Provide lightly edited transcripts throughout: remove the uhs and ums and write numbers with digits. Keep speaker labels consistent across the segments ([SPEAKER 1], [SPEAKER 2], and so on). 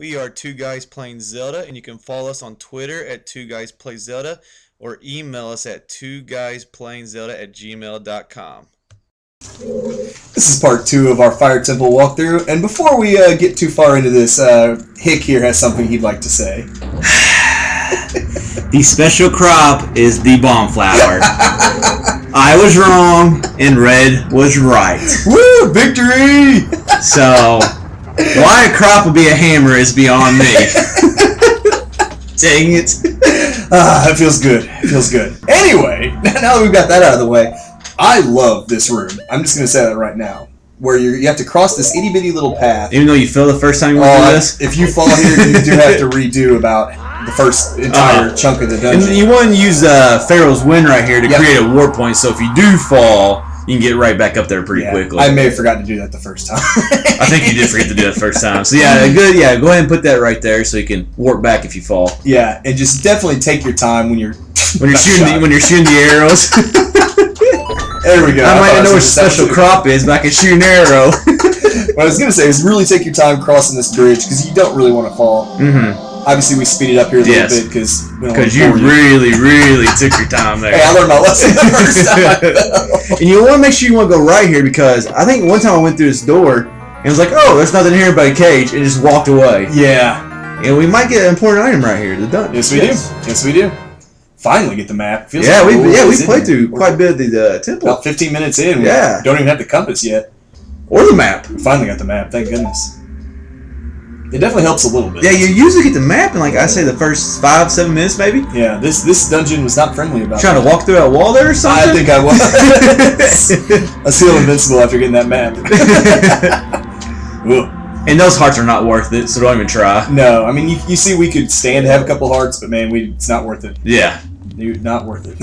[SPEAKER 1] We are Two Guys Playing Zelda, and you can follow us on Twitter at Two Guys Play Zelda or email us at twoguysPlayingZelda@gmail.com.
[SPEAKER 2] This is part 2 of our Fire Temple walkthrough, and before we get too far into this, Hick here has something he'd like to say.
[SPEAKER 3] The special crop is the bomb flower. I was wrong, and Red was right.
[SPEAKER 2] Woo! Victory!
[SPEAKER 3] So, why a crop would be a hammer is beyond me.
[SPEAKER 2] Dang it. It feels good. It feels good. Anyway, now that we've got that out of the way, I love this room. I'm just going to say that right now. Where you have to cross this itty-bitty little path.
[SPEAKER 3] Even though you fell the first time you went through this?
[SPEAKER 2] If you fall here, you do have to redo about the first entire chunk of the dungeon.
[SPEAKER 3] And you want to use Pharaoh's Wind right here to create a warp point, so if you do fall, you can get right back up there pretty quickly.
[SPEAKER 2] I may have forgotten to do that the first time.
[SPEAKER 3] I think you did forget to do that the first time. So yeah, good. Yeah, go ahead and put that right there so you can warp back if you fall.
[SPEAKER 2] Yeah, and just definitely take your time when you're
[SPEAKER 3] shooting the arrows.
[SPEAKER 2] There we go.
[SPEAKER 3] I might not know what special crop is, but I can shoot an arrow.
[SPEAKER 2] What I was going to say is really take your time crossing this bridge because you don't really want to fall.
[SPEAKER 3] Mm-hmm.
[SPEAKER 2] Obviously, we speed it up here a little bit because
[SPEAKER 3] you really took your time there.
[SPEAKER 2] Hey, I learned my lesson the first time.
[SPEAKER 3] And you want to make sure you want to go right here because I think one time I went through this door and it was like, oh, there's nothing here but a cage, and just walked away.
[SPEAKER 2] Yeah.
[SPEAKER 3] And we might get an important item right here.
[SPEAKER 2] Yes, we do. Yes, we do. Finally get the map.
[SPEAKER 3] We played through quite a bit of the temple.
[SPEAKER 2] About 15 minutes in. We don't even have the compass yet.
[SPEAKER 3] Or the map.
[SPEAKER 2] We finally got the map. Thank goodness. It definitely helps a little bit.
[SPEAKER 3] Yeah, you usually get the map in, like, I say the first 5-7 minutes, maybe.
[SPEAKER 2] Yeah, this dungeon was not friendly about
[SPEAKER 3] trying to walk through that wall there or something?
[SPEAKER 2] I think I was. I feel invincible after getting that map.
[SPEAKER 3] And those hearts are not worth it, so don't even try.
[SPEAKER 2] No, I mean, you see we could stand to have a couple hearts, but man, it's not worth it.
[SPEAKER 3] Yeah.
[SPEAKER 2] Not worth it.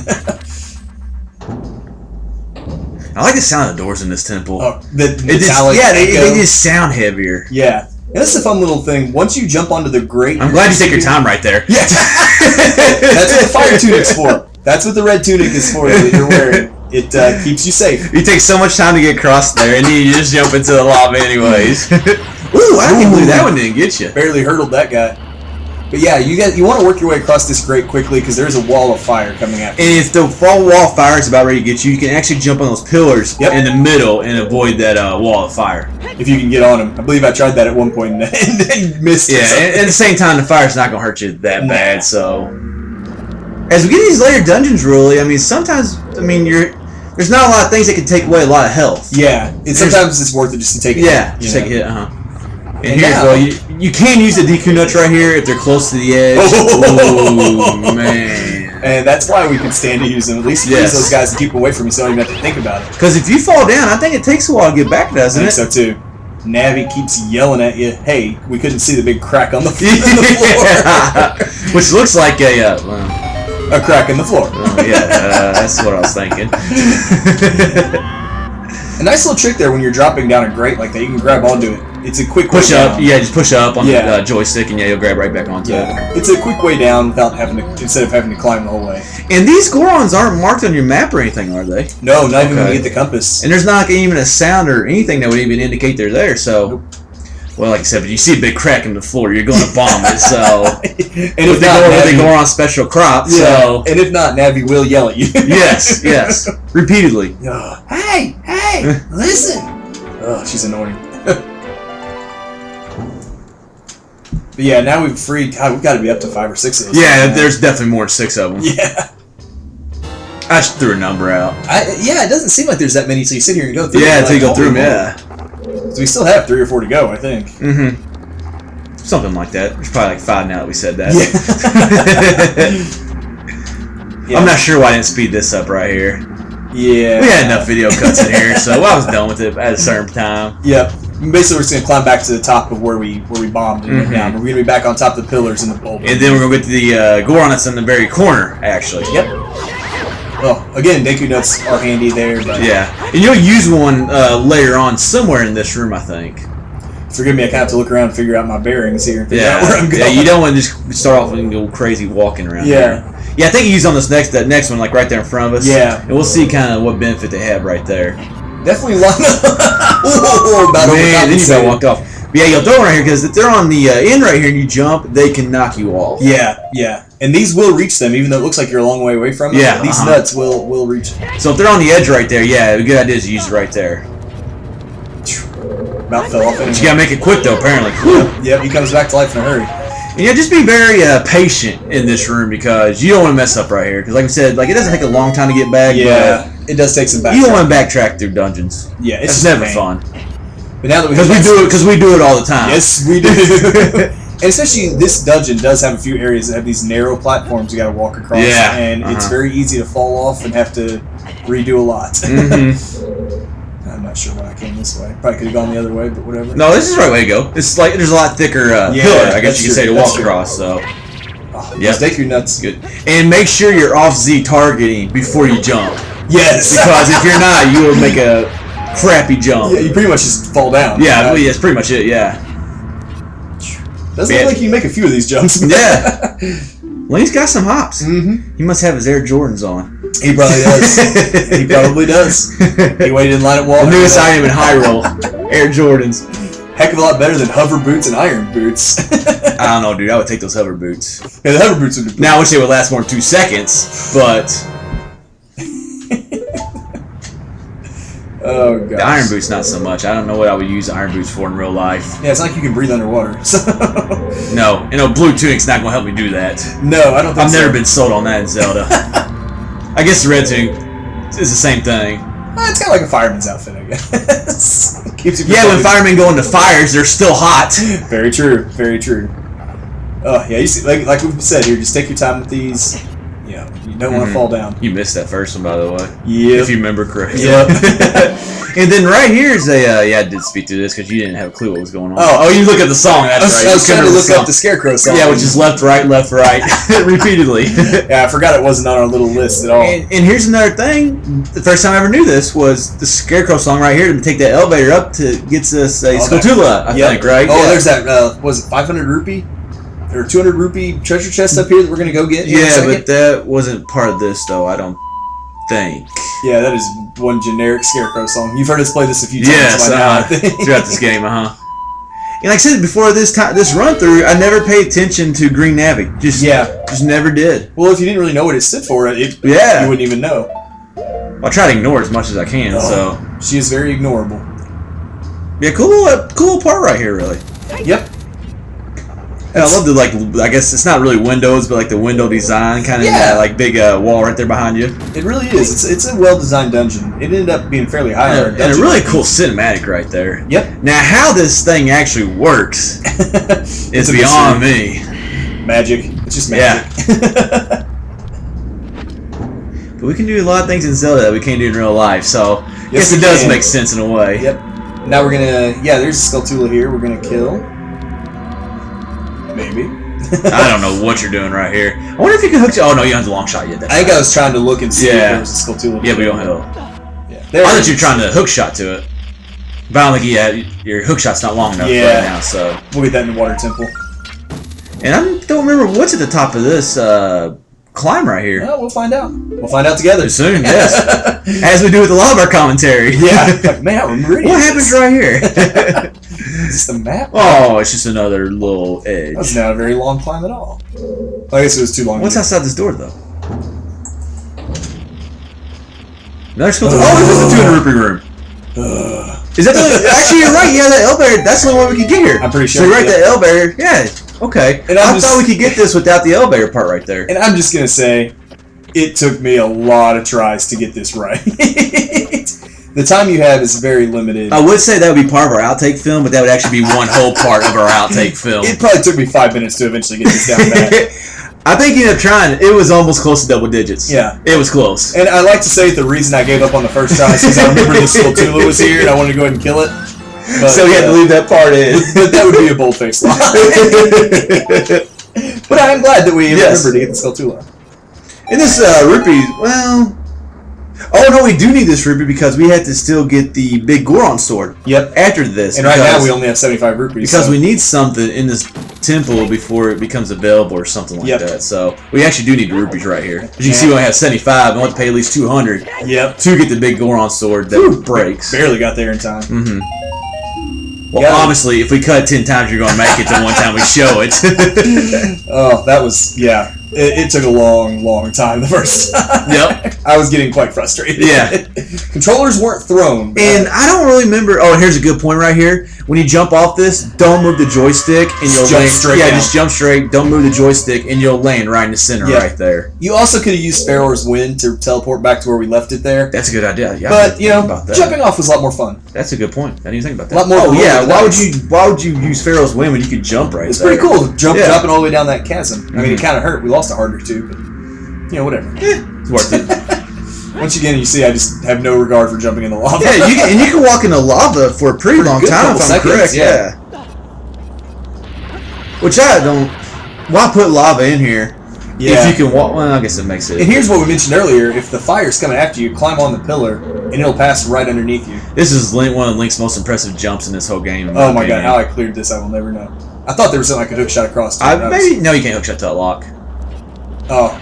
[SPEAKER 3] I like the sound of the doors in this temple.
[SPEAKER 2] Oh, the metallic
[SPEAKER 3] they just sound heavier.
[SPEAKER 2] Yeah. And that's a fun little thing. Once you jump onto the grate...
[SPEAKER 3] I'm glad you take your time right there.
[SPEAKER 2] Yeah. That's what the fire tunic's for. That's what the red tunic is for that you're wearing. It keeps you safe.
[SPEAKER 3] You take so much time to get across there, and then you just jump into the lava anyways. Ooh, I can't believe that one didn't get you.
[SPEAKER 2] Barely hurdled that guy. But yeah, you want to work your way across this grate quickly because there's a wall of fire coming at you.
[SPEAKER 3] And if the wall of fire is about ready to get you, you can actually jump on those pillars in the middle and avoid that wall of fire.
[SPEAKER 2] If you can get on them. I believe I tried that at one point and missed it.
[SPEAKER 3] Yeah, and at the same time, the fire's not going to hurt you that bad, so... As we get these later dungeons, really, I mean, sometimes, there's not a lot of things that can take away a lot of health.
[SPEAKER 2] Yeah, sometimes it's worth it just to take a hit.
[SPEAKER 3] Yeah, just take a hit, And here, you can use the DQ nuts right here if they're close to the edge. Oh, man.
[SPEAKER 2] And that's why we can stand to use them. At least use those guys to keep away from you so you don't even have to think about it.
[SPEAKER 3] Because if you fall down, I think it takes a while to get back, doesn't it?
[SPEAKER 2] I think so, too. Navi keeps yelling at you, hey, we couldn't see the big crack on the floor.
[SPEAKER 3] Which looks like a
[SPEAKER 2] crack in the floor.
[SPEAKER 3] That's what I was thinking.
[SPEAKER 2] A nice little trick there when you're dropping down a grate like that. You can grab onto it. It's a quick
[SPEAKER 3] push
[SPEAKER 2] way
[SPEAKER 3] up.
[SPEAKER 2] down.
[SPEAKER 3] Yeah, just push up on the joystick, and you'll grab right back onto it.
[SPEAKER 2] It's a quick way down without instead of having to climb the whole way.
[SPEAKER 3] And these Gorons aren't marked on your map or anything, are they?
[SPEAKER 2] No, not even when you get the compass.
[SPEAKER 3] And there's not even a sound or anything that would even indicate they're there. So, well, like I said, if you see a big crack in the floor, you're going to bomb it. So,
[SPEAKER 2] and if
[SPEAKER 3] they go on special crop. So,
[SPEAKER 2] and if not, Navi will yell at you.
[SPEAKER 3] yes, repeatedly.
[SPEAKER 2] Hey, listen. Oh, she's annoying. But yeah, now we've freed. God, we've got to be up to 5 or 6 of those.
[SPEAKER 3] Yeah, there's definitely more than 6 of them.
[SPEAKER 2] Yeah.
[SPEAKER 3] I just threw a number out.
[SPEAKER 2] It doesn't seem like there's that many, so you sit here and go through
[SPEAKER 3] them. Yeah, until you go through them,
[SPEAKER 2] So we still have 3 or 4 to go, I think.
[SPEAKER 3] Mm-hmm. Something like that. There's probably like 5 now that we said that. Yeah. I'm not sure why I didn't speed this up right here.
[SPEAKER 2] Yeah.
[SPEAKER 3] We had enough video cuts in here, so I was done with it at a certain time.
[SPEAKER 2] Yep. Basically, we're just going to climb back to the top of where we bombed and went down. We're going to be back on top of the pillars in the bowl.
[SPEAKER 3] And then we're going to get to the Goron that's in the very corner, actually.
[SPEAKER 2] Yep. Well, again, Deku Nuts are handy there. But
[SPEAKER 3] yeah. And you'll use one later on somewhere in this room, I think.
[SPEAKER 2] Forgive me, I kind of have to look around and figure out my bearings here and figure out where I'm going.
[SPEAKER 3] Yeah, you don't want to just start off and go crazy walking around here. Yeah, I think you use on that next one, like right there in front of us.
[SPEAKER 2] Yeah.
[SPEAKER 3] And we'll see kind of what benefit they have right there.
[SPEAKER 2] Definitely line up.
[SPEAKER 3] Man, then you about walked off. But Yeah, you'll throw them right here because if they're on the end right here and you jump, they can knock you off.
[SPEAKER 2] Yeah, yeah. And these will reach them, even though it looks like you're a long way away from them.
[SPEAKER 3] Yeah,
[SPEAKER 2] These nuts will reach them.
[SPEAKER 3] So if they're on the edge right there, yeah, a good idea is to use it right there.
[SPEAKER 2] About fell off.
[SPEAKER 3] But you gotta make it quick though, apparently.
[SPEAKER 2] Yep, he comes back to life in a hurry.
[SPEAKER 3] And yeah, just be very patient in this room because you don't want to mess up right here. Because like I said, like it doesn't take a long time to get back.
[SPEAKER 2] Yeah, it does take some backtrack.
[SPEAKER 3] You don't want to backtrack through dungeons.
[SPEAKER 2] Yeah, it's
[SPEAKER 3] never fun.
[SPEAKER 2] But now that
[SPEAKER 3] because we do it all the time.
[SPEAKER 2] Yes, we do. And especially this dungeon does have a few areas that have these narrow platforms you got to walk across.
[SPEAKER 3] Yeah,
[SPEAKER 2] and it's very easy to fall off and have to redo a lot. I'm not sure why I came this way. Probably could have gone the other way, but whatever.
[SPEAKER 3] No, this is the right way to go. It's like there's a lot thicker pillar, I guess you could say, to walk across. So,
[SPEAKER 2] yeah, take your nuts.
[SPEAKER 3] Good. And make sure you're off Z targeting before you jump.
[SPEAKER 2] Yes,
[SPEAKER 3] because if you're not, you will make a crappy jump.
[SPEAKER 2] Yeah, you pretty much just fall down.
[SPEAKER 3] Yeah, well, that's pretty much it. Yeah.
[SPEAKER 2] Doesn't look like you make a few of these jumps.
[SPEAKER 3] Yeah. Lane's got some hops. He must have his Air Jordans on.
[SPEAKER 2] He probably does. He probably does. He waited in line at Walmart.
[SPEAKER 3] The newest item in Hyrule, Air Jordans.
[SPEAKER 2] Heck of a lot better than hover boots and iron boots.
[SPEAKER 3] I don't know, dude. I would take those hover boots.
[SPEAKER 2] Yeah, the hover boots would be.
[SPEAKER 3] Now, I wish they would last more than 2 seconds, but.
[SPEAKER 2] Oh god.
[SPEAKER 3] The iron boots, not so much. I don't know what I would use iron boots for in real life.
[SPEAKER 2] Yeah, it's not like you can breathe underwater. So.
[SPEAKER 3] No, blue tunic's not gonna help me do that.
[SPEAKER 2] No, I don't think
[SPEAKER 3] I've never been sold on that in Zelda. I guess the red tunic is the same thing.
[SPEAKER 2] It's kind of like a fireman's outfit, I guess. Keeps you
[SPEAKER 3] when firemen go into fires, they're still hot.
[SPEAKER 2] Very true. Very true. Oh yeah, you see, like we said here, just take your time with these. Yeah, you don't want to fall down.
[SPEAKER 3] You missed that first one, by the way.
[SPEAKER 2] Yeah.
[SPEAKER 3] If you remember correctly.
[SPEAKER 2] Yep.
[SPEAKER 3] And then right here is a I did speak to this because you didn't have a clue what was going on. Oh, you look at the song. That's right.
[SPEAKER 2] I was trying to look up the Scarecrow song.
[SPEAKER 3] Yeah, which is left, right, repeatedly.
[SPEAKER 2] Yeah, I forgot it wasn't on our little list at all.
[SPEAKER 3] And here's another thing. The first time I ever knew this was the Scarecrow song right here to take that elevator up to gets us a Skulltula, I think, right?
[SPEAKER 2] Oh, there's that. Was it 500 rupee? Or 200 rupee treasure chest up here that we're going to go get?
[SPEAKER 3] Yeah, but that wasn't part of this, though, I don't think.
[SPEAKER 2] Yeah, that is one generic Scarecrow song. You've heard us play this a few times by now, I think.
[SPEAKER 3] Throughout this game, And like I said before, this run-through, I never paid attention to Green Navi. Just never did.
[SPEAKER 2] Well, if you didn't really know what it stood for, you wouldn't even know.
[SPEAKER 3] I try to ignore it as much as I can, so...
[SPEAKER 2] She is very ignorable.
[SPEAKER 3] Yeah, cool part right here, really.
[SPEAKER 2] Yep.
[SPEAKER 3] And I love the, I guess it's not really windows, but like the window design kind of like big wall right there behind you.
[SPEAKER 2] It really is. It's a well-designed dungeon. It ended up being fairly high on our dungeon.
[SPEAKER 3] And a really cool cinematic right there.
[SPEAKER 2] Yep.
[SPEAKER 3] Now, how this thing actually works is beyond me.
[SPEAKER 2] Magic. It's just magic.
[SPEAKER 3] Yeah. But we can do a lot of things in Zelda that we can't do in real life, so I guess it does make sense in a way.
[SPEAKER 2] Yep. Now we're gonna... Yeah, there's a Skulltula here we're gonna kill. Maybe.
[SPEAKER 3] I don't know what you're doing right here. I wonder if you can hook... Oh, no, you don't have the long shot yet.
[SPEAKER 2] I think I was trying to look and see if there was a Skulltula.
[SPEAKER 3] Yeah, we don't have...
[SPEAKER 2] Yeah.
[SPEAKER 3] I thought you were trying to hook shot to it. But I don't think your hook shot's not long enough right now, so...
[SPEAKER 2] We'll get that in the water temple.
[SPEAKER 3] And I don't remember what's at the top of this climb right here.
[SPEAKER 2] Well, we'll find out. We'll find out together.
[SPEAKER 3] Soon, yes. As we do with a lot of our commentary.
[SPEAKER 2] Yeah. Like, man, I remember
[SPEAKER 3] what happens right here?
[SPEAKER 2] Is this the map?
[SPEAKER 3] Oh, it's just another little edge.
[SPEAKER 2] That's not a very long climb at all. I guess it was too long.
[SPEAKER 3] What's outside this door, though? Another Skulltula. Oh, this is the 200 rupee room. Is that the... Actually, you're right. Yeah, that elevator. That's the only way we could get here.
[SPEAKER 2] I'm pretty sure.
[SPEAKER 3] So you're right, that elevator. Yeah. Okay. And I thought we could get this without the elevator part right there.
[SPEAKER 2] And I'm just going to say, it took me a lot of tries to get this right. The time you have is very limited.
[SPEAKER 3] I would say that would be part of our outtake film, but that would actually be one whole part of our outtake film.
[SPEAKER 2] It probably took me 5 minutes to eventually get this down pat.
[SPEAKER 3] I think you ended up trying. It was almost close to double digits.
[SPEAKER 2] Yeah.
[SPEAKER 3] It was close.
[SPEAKER 2] And I like to say the reason I gave up on the first try is because I remember this Skulltula was here and I wanted to go ahead and kill it. But,
[SPEAKER 3] so you had to leave that part in.
[SPEAKER 2] But that would be a bold-faced lie. But I am glad that we remembered to get the Skulltula.
[SPEAKER 3] And this Rupee, well... Oh, no, we do need this Rupee because we had to still get the big Goron sword.
[SPEAKER 2] Yep.
[SPEAKER 3] After this.
[SPEAKER 2] And right now we only have 75 rupees.
[SPEAKER 3] Because we need something in this temple before it becomes available or something like that. So we actually do need the rupees right here. As you can see, we only have 75. We want to pay at least 200 to get the big Goron sword that breaks.
[SPEAKER 2] Barely got there in time.
[SPEAKER 3] Well,
[SPEAKER 2] Yeah.
[SPEAKER 3] obviously, if we cut 10 times, you're going to make it the one time we show it.
[SPEAKER 2] Oh, that was, yeah. It took a long time the first time.
[SPEAKER 3] Yep.
[SPEAKER 2] I was getting quite frustrated.
[SPEAKER 3] Yeah.
[SPEAKER 2] Controllers weren't thrown.
[SPEAKER 3] And I don't really remember. Oh, here's a good point right here. When you jump off this, don't move the joystick, and you'll
[SPEAKER 2] Jump
[SPEAKER 3] land
[SPEAKER 2] straight
[SPEAKER 3] Yeah,
[SPEAKER 2] down.
[SPEAKER 3] just jump straight. Don't move the joystick, and you'll land right in the center,
[SPEAKER 2] Yeah.
[SPEAKER 3] right there.
[SPEAKER 2] You also could have used Sparrow's Wind to teleport back to where we left it there.
[SPEAKER 3] That's a good idea. Yeah, I
[SPEAKER 2] But,
[SPEAKER 3] didn't
[SPEAKER 2] you
[SPEAKER 3] think
[SPEAKER 2] know,
[SPEAKER 3] about that.
[SPEAKER 2] jumping off was a lot more fun.
[SPEAKER 3] That's a good point. I didn't even think about that.
[SPEAKER 2] A lot more
[SPEAKER 3] Oh yeah,
[SPEAKER 2] than
[SPEAKER 3] why
[SPEAKER 2] that.
[SPEAKER 3] would you use Pharaoh's Wind when you could jump right
[SPEAKER 2] It's
[SPEAKER 3] there?
[SPEAKER 2] pretty cool. Dropping all the way down that chasm. I mean, it
[SPEAKER 3] Mhm.
[SPEAKER 2] kind of hurt. We lost a heart or two, but, you know, whatever.
[SPEAKER 3] It's worth it.
[SPEAKER 2] Once again, you see, I just have no regard for jumping in the lava.
[SPEAKER 3] Yeah, you can walk in the lava for a pretty long
[SPEAKER 2] good
[SPEAKER 3] time
[SPEAKER 2] couple
[SPEAKER 3] if I'm
[SPEAKER 2] seconds,
[SPEAKER 3] correct.
[SPEAKER 2] yeah.
[SPEAKER 3] Which I don't. Why put lava in here
[SPEAKER 2] Yeah.
[SPEAKER 3] if you can walk? Well, I guess it makes it.
[SPEAKER 2] And here's what we mentioned earlier: if the fire's coming after you, climb on the pillar, and it'll pass right underneath you.
[SPEAKER 3] This is one of Link's most impressive jumps in this whole game. in
[SPEAKER 2] Oh my
[SPEAKER 3] opinion.
[SPEAKER 2] god, how I cleared this, I will never know. I thought there was something I could hook shot across.
[SPEAKER 3] Maybe no, you can't hook shot that lock.
[SPEAKER 2] Oh.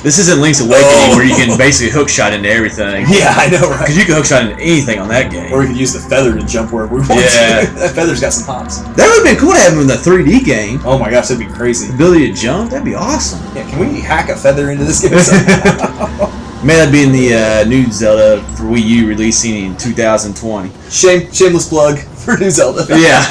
[SPEAKER 3] This isn't Link's Awakening
[SPEAKER 2] Oh.
[SPEAKER 3] where you can basically hook shot into everything.
[SPEAKER 2] Yeah, I know, right?
[SPEAKER 3] Because you can hook shot into anything on that game.
[SPEAKER 2] Or we could use the feather to jump wherever we want
[SPEAKER 3] Yeah.
[SPEAKER 2] to. That feather's got some hops.
[SPEAKER 3] That would have been cool to have him in the 3D game.
[SPEAKER 2] Oh my gosh, that'd be crazy.
[SPEAKER 3] Ability to jump, that'd be awesome.
[SPEAKER 2] Yeah, can we hack a feather into this game somehow?
[SPEAKER 3] May that be in the new Zelda for Wii U releasing in 2020.
[SPEAKER 2] Shameless plug for new Zelda.
[SPEAKER 3] Yeah.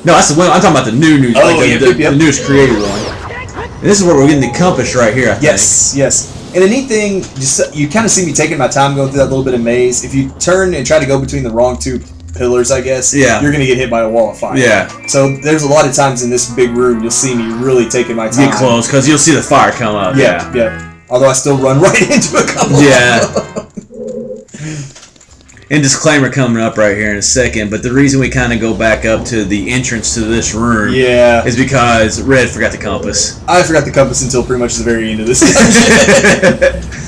[SPEAKER 3] No, that's the one. I'm talking about the new,
[SPEAKER 2] Oh,
[SPEAKER 3] like the,
[SPEAKER 2] yep,
[SPEAKER 3] the,
[SPEAKER 2] yep.
[SPEAKER 3] the newest created one. And this is where we're getting the compass right here, I think.
[SPEAKER 2] Yes. And the neat thing, just you kind of see me taking my time going through that little bit of maze. If you turn and try to go between the wrong two pillars, I guess,
[SPEAKER 3] Yeah.
[SPEAKER 2] you're going to get hit by a wall of fire.
[SPEAKER 3] Yeah.
[SPEAKER 2] So there's a lot of times in this big room you'll see me really taking my time.
[SPEAKER 3] Get close, because you'll see the fire come up.
[SPEAKER 2] Yeah. Although I still run right into a couple.
[SPEAKER 3] Yeah. And disclaimer coming up right here in a second, but the reason we kind of go back up to the entrance to this room
[SPEAKER 2] Yeah.
[SPEAKER 3] is because Red forgot the compass.
[SPEAKER 2] I forgot the compass until pretty much the very end of this.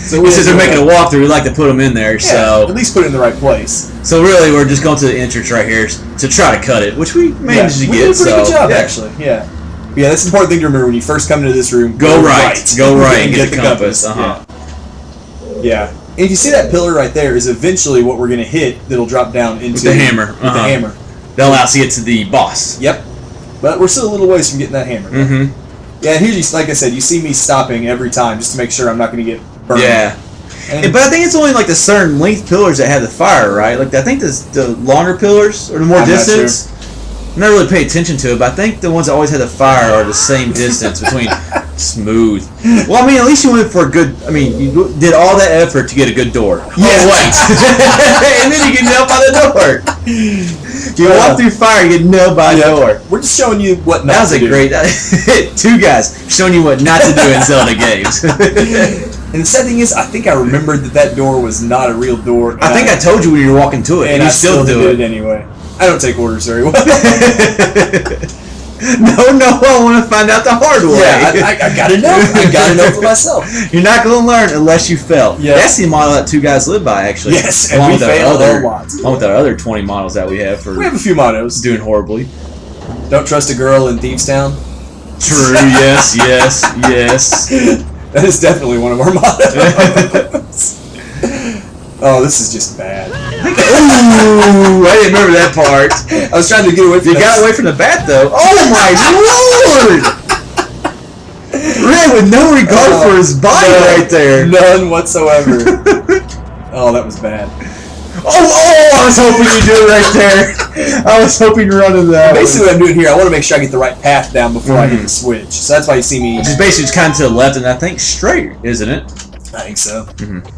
[SPEAKER 2] So
[SPEAKER 3] Since they're making a walkthrough, we like to put them in there.
[SPEAKER 2] at
[SPEAKER 3] So
[SPEAKER 2] least put it in the right place.
[SPEAKER 3] really, we're just going to the entrance right here to try to cut it, which we managed to
[SPEAKER 2] we
[SPEAKER 3] get.
[SPEAKER 2] did a pretty good job,
[SPEAKER 3] yeah.
[SPEAKER 2] actually. Yeah. Yeah, that's an important thing to remember when you first come into this room.
[SPEAKER 3] Go right and get the compass.
[SPEAKER 2] Yeah. And if you see that pillar right there is eventually what we're going to hit that'll drop down into
[SPEAKER 3] With the hammer.
[SPEAKER 2] With the hammer.
[SPEAKER 3] That'll allow us to get to the boss.
[SPEAKER 2] Yep. But we're still a little ways from getting that hammer.
[SPEAKER 3] Mm-hmm.
[SPEAKER 2] Yeah, and here, like I said, you see me stopping every time just to make sure I'm not going to get burned.
[SPEAKER 3] Yeah.
[SPEAKER 2] And
[SPEAKER 3] But I think it's only like the certain length pillars that have the fire, right? Like I think the longer pillars or the more
[SPEAKER 2] I'm not
[SPEAKER 3] distance. I never really paid attention to it, but I think the ones that always had the fire are the same distance between smooth. Well, I mean, at least you went for a good. I mean, you did all that effort to get a good door.
[SPEAKER 2] Yeah.
[SPEAKER 3] Oh, wait, and then you get nailed by the door. You walk through fire, you get nailed by the door.
[SPEAKER 2] We're just showing you what not
[SPEAKER 3] That was
[SPEAKER 2] to
[SPEAKER 3] a
[SPEAKER 2] do.
[SPEAKER 3] great. Two guys showing you what not to do in Zelda games.
[SPEAKER 2] And the sad thing is, I think I remembered that door was not a real door.
[SPEAKER 3] I think I told you when you were walking to it,
[SPEAKER 2] and
[SPEAKER 3] and you
[SPEAKER 2] I
[SPEAKER 3] still do
[SPEAKER 2] did
[SPEAKER 3] it.
[SPEAKER 2] anyway. I don't take orders very well.
[SPEAKER 3] No, I want to find out the hard way.
[SPEAKER 2] Yeah, I gotta know. I gotta know for myself.
[SPEAKER 3] You're not going to learn unless you fail.
[SPEAKER 2] Yeah.
[SPEAKER 3] That's the model that two guys live by, actually.
[SPEAKER 2] Yes, and
[SPEAKER 3] along
[SPEAKER 2] we
[SPEAKER 3] with our
[SPEAKER 2] fail
[SPEAKER 3] other,
[SPEAKER 2] a lot.
[SPEAKER 3] along with our other 20 models that we have for
[SPEAKER 2] We have a few mottos.
[SPEAKER 3] doing horribly.
[SPEAKER 2] Don't trust a girl in Thieves Town.
[SPEAKER 3] True. Yes.
[SPEAKER 2] That is definitely one of our mottos. Oh, this is just bad.
[SPEAKER 3] Ooh, I didn't remember that part.
[SPEAKER 2] I was trying to get away from
[SPEAKER 3] You got away from the bat, though. Oh my lord! Red with no regard for his body right there.
[SPEAKER 2] None whatsoever. Oh, that was bad.
[SPEAKER 3] Oh, I was hoping you do it right there. I was hoping to run into that.
[SPEAKER 2] Basically, what I'm doing here, I want to make sure I get the right path down before I hit the switch. So that's why you see me.
[SPEAKER 3] Just basically just kind of to the left, and I think straight, isn't it?
[SPEAKER 2] I think so.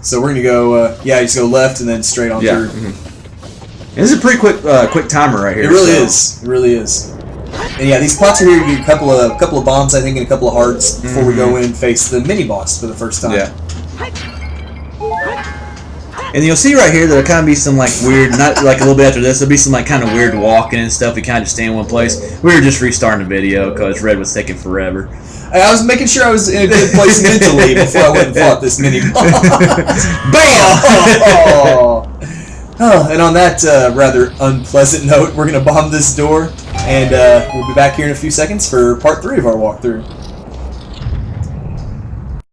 [SPEAKER 2] So we're gonna go. Yeah, just go left and then straight on through.
[SPEAKER 3] And this is a pretty quick timer right here.
[SPEAKER 2] It really
[SPEAKER 3] so.
[SPEAKER 2] is. It really is. And yeah, these spots are here. You get a couple of bombs, I think, and a couple of hearts before we go in and face the mini boss for the first time.
[SPEAKER 3] Yeah. And you'll see right here there'll kind of be some like weird, not like a little bit after this, there'll be some like kind of weird walking and stuff. We kind of just stay in one place. We were just restarting the video because Red was taking forever.
[SPEAKER 2] I was making sure I was in a good place mentally before I went and fought this mini boss.
[SPEAKER 3] Bam!
[SPEAKER 2] Oh, and on that rather unpleasant note, we're going to bomb this door, and we'll be back here in a few seconds for part 3 of our walkthrough.